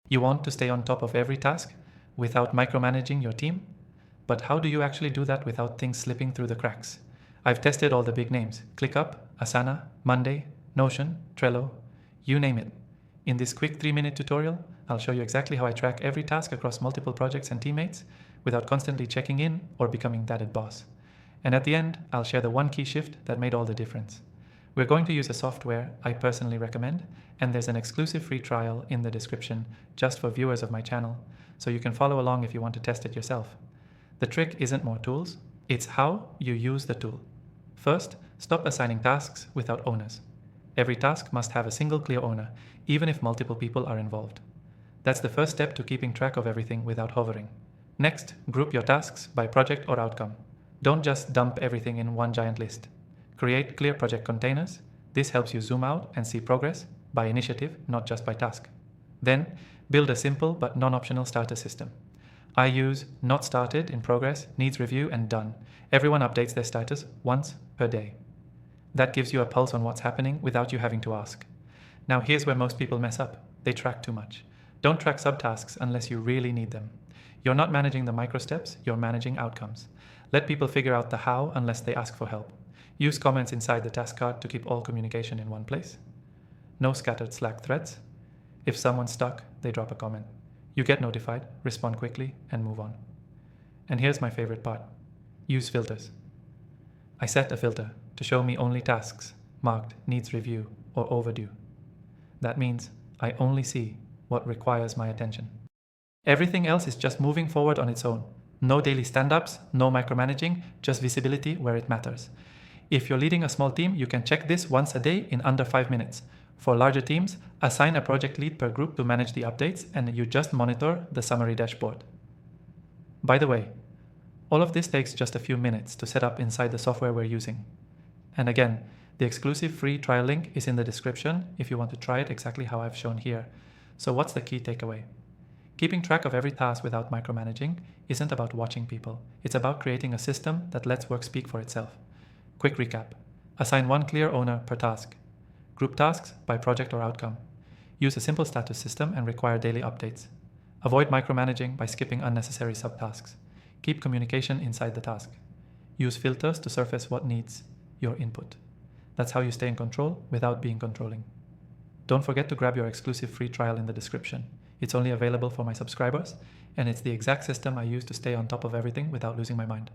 You want to stay on top of every task without micromanaging your team? But how do you actually do that without things slipping through the cracks? I've tested all the big names: ClickUp, Asana, Monday, Notion, Trello, you name it. In this quick 3-minute tutorial, I'll show you exactly how I track every task across multiple projects and teammates without constantly checking in or becoming that at boss. And at the end, I'll share the one key shift that made all the difference. We're going to use a software I personally recommend, and there's an exclusive free trial in the description just for viewers of my channel, so you can follow along if you want to test it yourself. The trick isn't more tools, it's how you use the tool. First, stop assigning tasks without owners. Every task must have a single clear owner, even if multiple people are involved. That's the first step to keeping track of everything without hovering. Next, group your tasks by project or outcome. Don't just dump everything in one giant list. Create clear project containers. This helps you zoom out and see progress by initiative, not just by task. Then, build a simple but non-optional starter system. I use not started, in progress, needs review, and done. Everyone updates their status once per day. That gives you a pulse on what's happening without you having to ask. Now here's where most people mess up. They track too much. Don't track subtasks unless you really need them. You're not managing the micro steps, you're managing outcomes. Let people figure out the how unless they ask for help. Use comments inside the task card to keep all communication in one place. No scattered Slack threads. If someone's stuck, they drop a comment. You get notified, respond quickly, and move on. And here's my favorite part. Use filters. I set a filter to show me only tasks marked needs review or overdue. That means I only see what requires my attention. Everything else is just moving forward on its own. No daily stand-ups, no micromanaging, just visibility where it matters. If you're leading a small team, you can check this once a day in under 5 minutes. For larger teams, assign a project lead per group to manage the updates, and you just monitor the summary dashboard. By the way, all of this takes just a few minutes to set up inside the software we're using. And again, the exclusive free trial link is in the description if you want to try it exactly how I've shown here. So what's the key takeaway? Keeping track of every task without micromanaging isn't about watching people. It's about creating a system that lets work speak for itself. Quick recap. Assign one clear owner per task. Group tasks by project or outcome. Use a simple status system and require daily updates. Avoid micromanaging by skipping unnecessary subtasks. Keep communication inside the task. Use filters to surface what needs your input. That's how you stay in control without being controlling. Don't forget to grab your exclusive free trial in the description. It's only available for my subscribers, and it's the exact system I use to stay on top of everything without losing my mind.